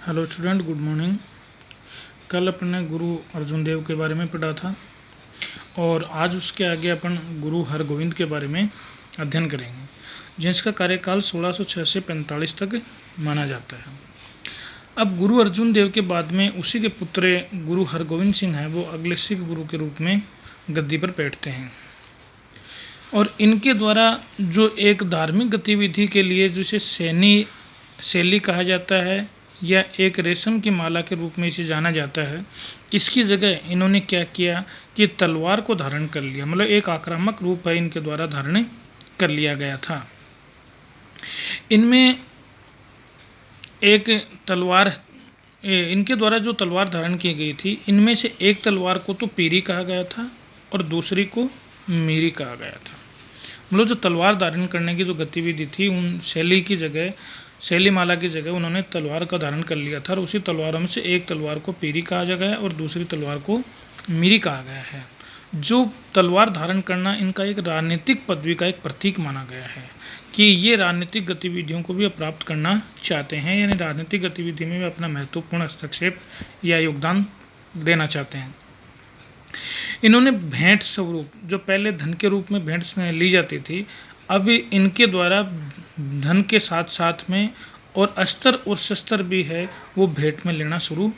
Hello student, good morning. कल अपने गुरु अर्जुन देव के बारे में पढ़ा था और आज उसके आगे अपन गुरु हरगोविंद के बारे में अध्ययन करेंगे, जिसका कार्यकाल 1606 से 45 तक माना जाता है। अब गुरु अर्जुन देव के बाद में उसी के पुत्र गुरु हरगोविंद सिंह हैं, वो अगले सिख गुरु के रूप में गद्दी पर बैठते हैं। और इनके द्वारा जो एक धार्मिक गतिविधि के लिए जिसे सैनी शैली कहा जाता है या एक रेशम की माला के रूप में इसे जाना जाता है, इसकी जगह इन्होंने क्या किया कि तलवार को धारण कर लिया। मतलब एक आक्रामक रूप है इनके द्वारा धारण कर लिया गया था। इनमें एक तलवार, इनके द्वारा जो तलवार धारण की गई थी, इनमें से एक तलवार को तो पीरी कहा गया था और दूसरी को मीरी कहा गया था। मतलब जो तलवार धारण करने की जो गतिविधि थी, उन शैली की जगह, शैली माला की जगह उन्होंने तलवार का धारण कर लिया था। और उसी तलवारों में से एक तलवार को पीरी कहा गया है और दूसरी तलवार को मीरी कहा गया है। जो तलवार धारण करना इनका एक राजनीतिक पदवी का एक प्रतीक माना गया है कि ये राजनीतिक गतिविधियों को भी प्राप्त करना चाहते हैं, यानी राजनीतिक गतिविधि में भी अपना महत्वपूर्ण हस्तक्षेप या योगदान देना चाहते हैं। इन्होंने भेंट स्वरूप, जो पहले धन के रूप में भेंट ली जाती थी, अब इनके द्वारा धन के साथ साथ में और अस्त्र और शस्त्र भी है वो भेंट में लेना शुरू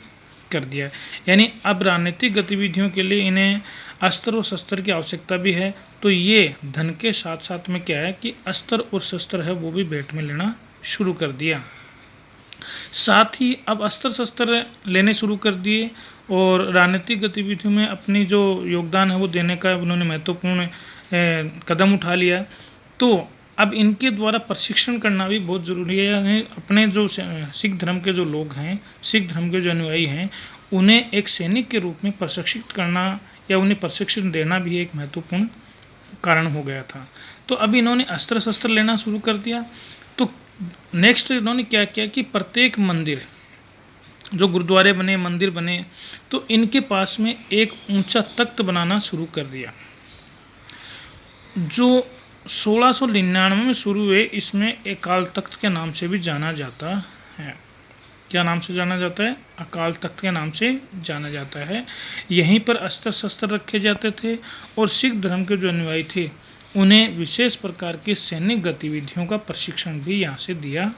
कर दिया। यानी अब राजनीतिक गतिविधियों के लिए इन्हें अस्त्र और शस्त्र की आवश्यकता भी है, तो ये धन के साथ साथ में क्या है कि अस्त्र और शस्त्र है वो भी भेंट में लेना शुरू कर दिया। साथ ही अब अस्त्र शस्त्र लेने शुरू कर दिए और राजनीतिक गतिविधियों में अपनी जो योगदान है वो देने का उन्होंने महत्वपूर्ण कदम उठा लिया। तो अब इनके द्वारा प्रशिक्षण करना भी बहुत ज़रूरी है। यानी अपने जो सिख धर्म के जो लोग हैं, सिख धर्म के जो अनुयायी हैं, उन्हें एक सैनिक के रूप में प्रशिक्षित करना या उन्हें प्रशिक्षण देना भी एक महत्वपूर्ण कारण हो गया था। तो अब इन्होंने अस्त्र शस्त्र लेना शुरू कर दिया। तो नेक्स्ट इन्होंने क्या किया कि प्रत्येक मंदिर, जो गुरुद्वारे बने, मंदिर बने, तो इनके पास में एक ऊंचा तख्त बनाना शुरू कर दिया, जो 1699 में शुरू हुए। इसमें अकाल तख्त के नाम से भी जाना जाता है। क्या नाम से जाना जाता है? अकाल तख्त के नाम से जाना जाता है। यहीं पर अस्त्र शस्त्र रखे जाते थे और सिख धर्म के जो अनुयायी थे उन्हें विशेष प्रकार की सैनिक गतिविधियों का प्रशिक्षण भी यहाँ से दिया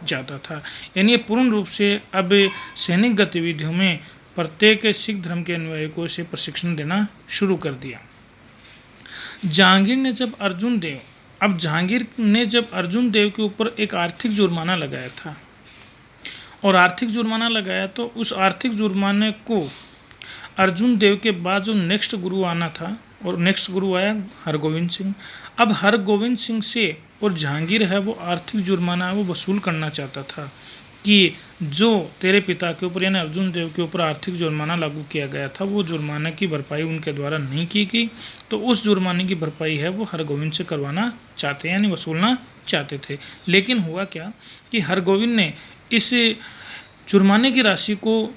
जाता था। यानी पूर्ण रूप से अब सैनिक गतिविधियों में प्रत्येक सिख धर्म के अनुयायी को इसे प्रशिक्षण देना शुरू कर दिया। जहांगीर ने जब अर्जुन देव के ऊपर एक आर्थिक जुर्माना लगाया था और आर्थिक जुर्माना लगाया, तो उस आर्थिक जुर्माने को अर्जुन देव के बाद जो नेक्स्ट गुरु आना था, और नेक्स्ट गुरु आया हरगोविंद सिंह। अब हरगोविंद सिंह से और जहांगीर है वो आर्थिक जुर्माना है वो वसूल करना चाहता था कि जो तेरे पिता के ऊपर यानी अर्जुन देव के ऊपर आर्थिक जुर्माना लागू किया गया था, वो जुर्माने की भरपाई उनके द्वारा नहीं की गई, तो उस जुर्माने की भरपाई है वो हरगोविंद से करवाना चाहते हैं, यानी वसूलना चाहते थे। लेकिन हुआ क्या कि हरगोविंद ने इस जुर्माने की राशि को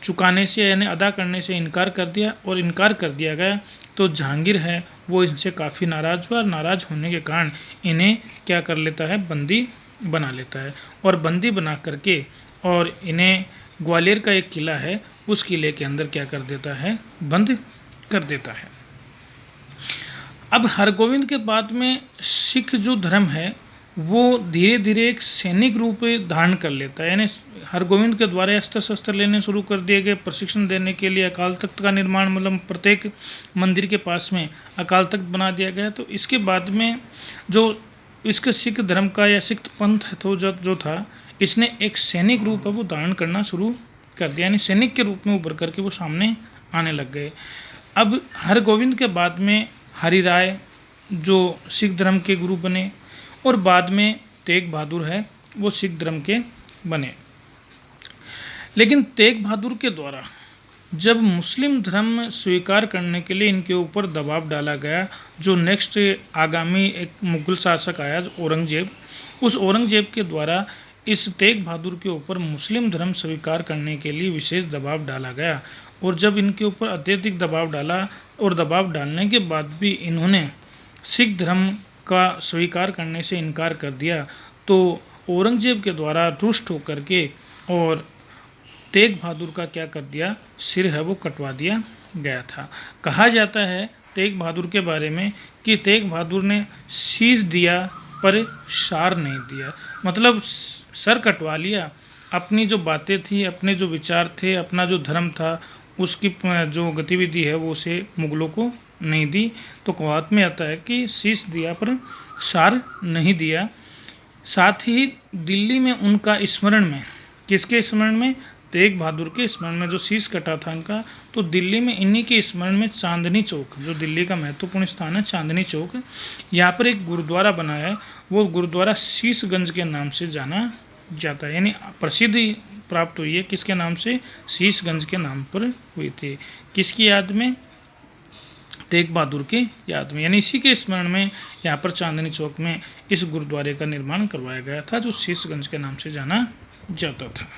चुकाने से यानी अदा करने से इनकार कर दिया, और इनकार कर दिया गया तो जहांगीर है वो इनसे काफ़ी नाराज़ हुआ। नाराज़ होने के कारण इन्हें क्या कर लेता है, बंदी बना लेता है, और बंदी बना करके और इन्हें ग्वालियर का एक किला है उस किले के अंदर क्या कर देता है, बंद कर देता है। अब हरगोविंद के बाद में सिख जो धर्म है वो धीरे धीरे एक सैनिक रूप धारण कर लेता है। यानी हरगोविंद के द्वारा अस्त्र शस्त्र लेने शुरू कर दिए गए, प्रशिक्षण देने के लिए अकाल तख्त का निर्माण, मतलब प्रत्येक मंदिर के पास में अकाल तख्त बना दिया गया। तो इसके बाद में जो इसके सिख धर्म का या सिख पंथ तो जो था, इसने एक सैनिक रूप है वो धारण करना शुरू कर दिया, यानी सैनिक के रूप में उभर करके वो सामने आने लग गए। अब हरगोविंद के बाद में हरि राय जो सिख धर्म के गुरु बने, और बाद में तेग बहादुर है वो सिख धर्म के बने। लेकिन तेग बहादुर के द्वारा जब मुस्लिम धर्म स्वीकार करने के लिए इनके ऊपर दबाव डाला गया, जो नेक्स्ट आगामी एक मुगल शासक आया औरंगजेब, उस औरंगजेब के द्वारा इस तेग बहादुर के ऊपर मुस्लिम धर्म स्वीकार करने के लिए विशेष दबाव डाला गया। और जब इनके ऊपर अत्यधिक दबाव डाला और दबाव डालने के बाद भी इन्होंने सिख धर्म का स्वीकार करने से इनकार कर दिया, तो औरंगजेब के द्वारा रुष्ट होकर के और तेग बहादुर का क्या कर दिया, सिर है वो कटवा दिया गया था। कहा जाता है तेग बहादुर के बारे में कि तेग बहादुर ने शीश दिया पर सार नहीं दिया, मतलब सर कटवा लिया, अपनी जो बातें थी, अपने जो विचार थे, अपना जो धर्म था, उसकी जो गतिविधि है वो उसे मुगलों को नहीं दी। तो कहावत में आता है कि शीश दिया पर सार नहीं दिया। साथ ही दिल्ली में उनका स्मरण में, किसके स्मरण में, तेग बहादुर के स्मरण में जो शीश कटा था उनका, तो दिल्ली में इन्हीं के स्मरण में चांदनी चौक, जो दिल्ली का महत्वपूर्ण स्थान है चांदनी चौक, यहाँ पर एक गुरुद्वारा बनाया है। वो गुरुद्वारा शीशगंज के नाम से जाना जाता है, यानी प्रसिद्धि प्राप्त हुई है किसके नाम से, शीशगंज के नाम पर हुई थी। किसकी याद में, तेग बहादुर के याद में, यानी इसी के स्मरण में यहाँ पर चांदनी चौक में इस गुरुद्वारे का निर्माण करवाया गया था, जो शीशगंज के नाम से जाना जाता था।